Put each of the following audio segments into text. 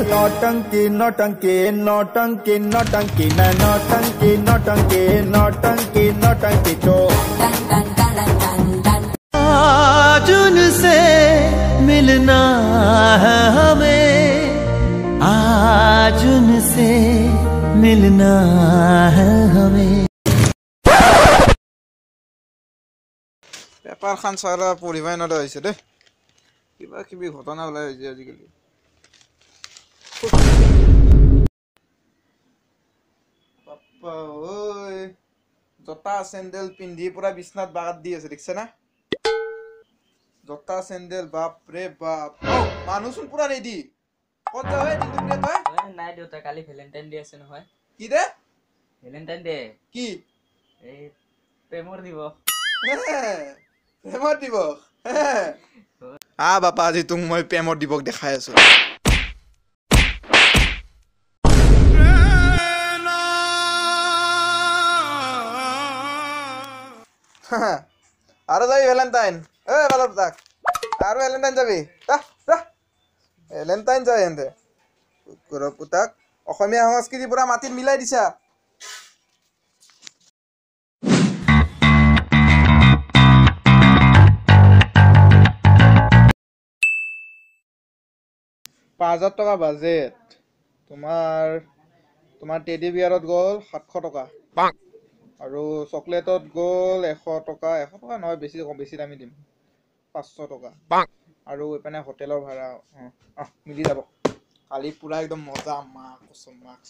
नौटंकी नौटंकी नौटंकी नौटंकी मैं नौटंकी नौटंकी नौटंकी नौटंकी तो आज उनसे मिलना है हमें आज उनसे मिलना है हमें पेपर खान सारा पढ़िबाई नदा হৈছে দে কিবা কিবি ঘটনা ওলাই হৈছে আজিকালি পাপা ওই জোতা স্যান্ডেল পিন্ধি পুরা বিছনাত বাগাত দি আছে দেখছ না জোতা স্যান্ডেল বাপ রে বাপ মানুষুন পুরা রেডি কত যাবে দিনটো রে তই নাই দেউতা কালি ভ্যালেন্টাইন ডে আছে নহয় কি দে ভ্যালেন্টাইন ডে কি এই প্ৰেমৰ দিৱস প্ৰেমৰ দিৱস বাপা আজি তুক মই প্ৰেমৰ দিৱস দেখাই আছো আৰু যাবি ভ্যালেন্টাইন বালক তাক আৰু ভ্যালেন্টাইন যাবি ভ্যালেন্টাইন যায় এন্তে পুতাক অসমীয়া সংস্কৃতি পুৰা মাটিত মিলাই দিছা $5,000 বাজেট তোমাৰ টেডি বিয়াৰত গ'ল 700 টকা আৰু চকলেটত গ'ল 100 টকা নহয় বেছি দামি দিম 500 টকা আৰু এপানে হোটেলৰ ভাড়া মিলি যাব কালি পুৰা একদম মজা মাক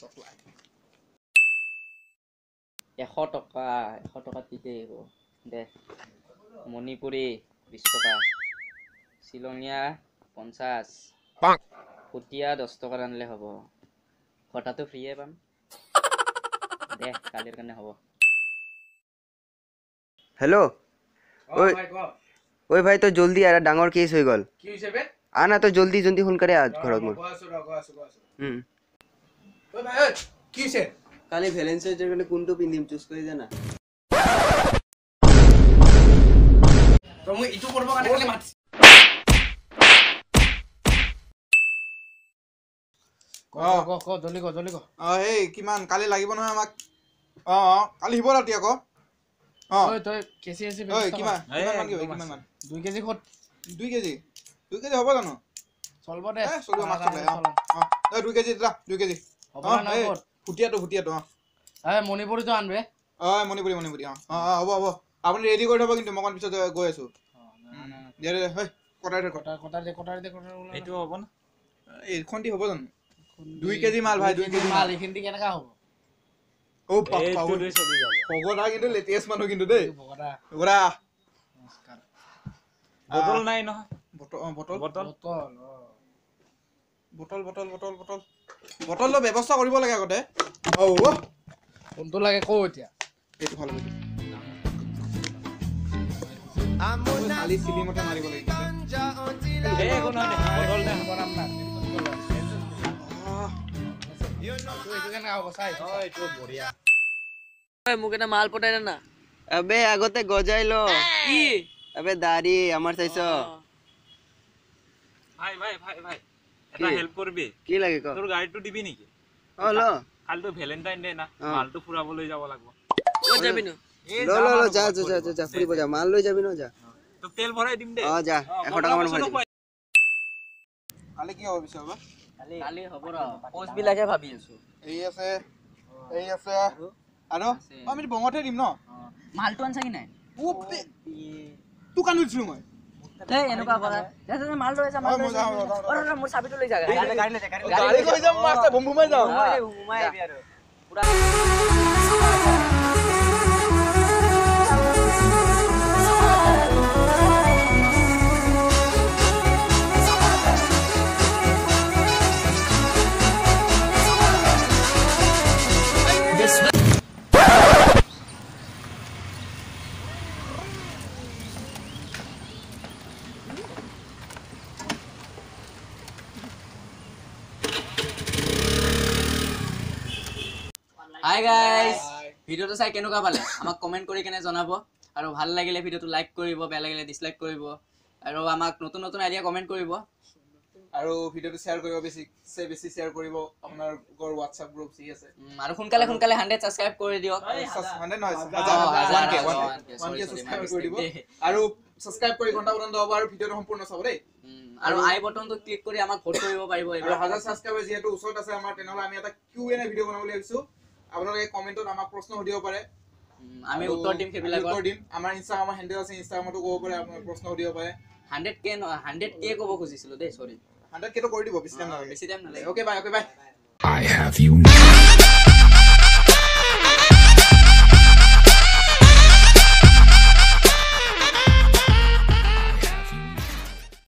চকলাই 100 টকা দিতে দে মণিপুৰী 20 টকা শ্বিলঙীয়া 50 ফুটিয়া 10 টকা আনলে হ'ব ঘটাটো ফ্ৰীয়ে পাম দে কালিৰ কাৰণে হ'ব हेलो ओए ओए भाई तो जल्दी आ डांगर केस हो गल কি হৈছে বে आना तो जल्दी जल्दी फोन करे आज घरत मोर গো আছো ওই ভাই ওই কি হৈছে काली ভ্যালেন্টাইন ডে কাৰণে কোনটো পিন্ধিম চুজ কৰি জানা তো মই ইটো কৰিব কাৰণে খালি মাত ক জলদি ক এই কিমান কালি লাগিব নহয় আমাক কালি হিব ৰাতি আকৌ ওই তই কেজি আছে ওই কিমান মান 2 কেজি খত 2 কেজি হ'ব জানো চলব দে চলব মাছ চলে এই 2 কেজি দা 2 কেজি হ'ব না ফুটিয়াটো মণিপুৰীটো আনবে মণিপুৰী হ'ব আপুনি ৰেডি কৰি থব কিন্তু মকন পিছত গৈ আছো দে হেই কটাৰ দে এইটো হ'ব না এইখন দি হ'ব জানো 2 কেজি মাল ভাই 2 কেজি মাল এইখিনি কেনেকা হ'ব ও পাপা ও ভগৰা কিন্তু লেটেষ্ট মানুহ কিন্তু দেই ভগৰা নমস্কাৰ বটল নাই নহয় বটল ব্যৱস্থা কৰিব লাগে আগতে কোনটো লাগে কও এতিয়া এইটো ভাল হ'ব খালি চিলিমতে মাৰিব লাগিব এই কোন বটল নাই বনাম না মোক এটা মাল পঠাই দে না अबे আগতে গজাই লো কি अबे দাড়ি আমার চাইছো ভাই এটা হেল্প করবি কি লাগে ক তোর গাড়িটো দিবি নেকি ল কাল তো ভ্যালেন্টাইন ডে না মালটো ফুৰাবলৈ যাব লাগিব ও যাবি ন ল যা ফুৰিব যা মাল লৈ যাবি ন যা তো তেল ভৰাই দিম দে যা 100 টাকা মান ভৰাই কালি কি হ'ব বিছাবা কালি হ'ব ৰ পোষ্ট বিলাকে ভাবি আছো এই আছে আৰু আমি বঙতে দিম ন মালটো আনছা কি নাই তু কানি দিছিলো মই এই এনেকুৱা কৰা তেনে মাল লৈ যা অৰে মোৰ চাবিটো লৈ যা গাড়ী লৈ যাম মাছটা ভুমভুমাই যাও ঘুমাই বি আৰু পুৰা হাই গাইস ভিডিওটো চাই কেনেকুৱা পালে আমাক কমেন্ট কৰি কেনে জনাব আৰু ভাল লাগিলে ভিডিওটো লাইক কৰিব বেয়া লাগিলে ডিসলাইক কৰিব আৰু আমাক নতুন নতুন আইডিয়া কমেন্ট কৰিব আৰু ভিডিঅ'টো শ্বেয়াৰ কৰিব বেছি শ্বেয়াৰ কৰিব আপোনালোকৰ WhatsApp গ্ৰুপ যি আছে আৰু সোনকালে 100 সাবস্ক্ৰাইব কৰি দিয়ক 100 নহয় 1K সাবস্ক্ৰাইব কৰি দিব আৰু সাবস্ক্ৰাইব কৰি ঘণ্টা বটন দবাব আৰু ভিডিঅ'টো সম্পূৰ্ণ চাব দেই আৰু আই বটনটো ক্লিক কৰি আমাক ভোট কৰিব পাৰিব আৰু 1000 সাবস্ক্ৰাইবাৰ যেহেতু ওচৰত আছে আমাৰ তেনেহলে আমি এটা Q&A ভিডিঅ' বনাবলৈ ভাবিছো আপোনালোকে কমেন্টত আমাক প্ৰশ্ন সুধিব পাৰে আমি উত্তৰ দিম সেইবিলাকৰ আমাৰ ইনষ্টাগ্ৰামৰ হেণ্ডেল আছে ইনষ্টাগ্ৰামতো ক'ব পাৰে আপোনালোকে প্ৰশ্ন সুধিব পাৰে 100K ক'ব খুজিছিলো দেই সৰি 100K তো কৰি দিব বেছি টাইম নালাগে বেছি টাইম নালাগে okay bye I have you now.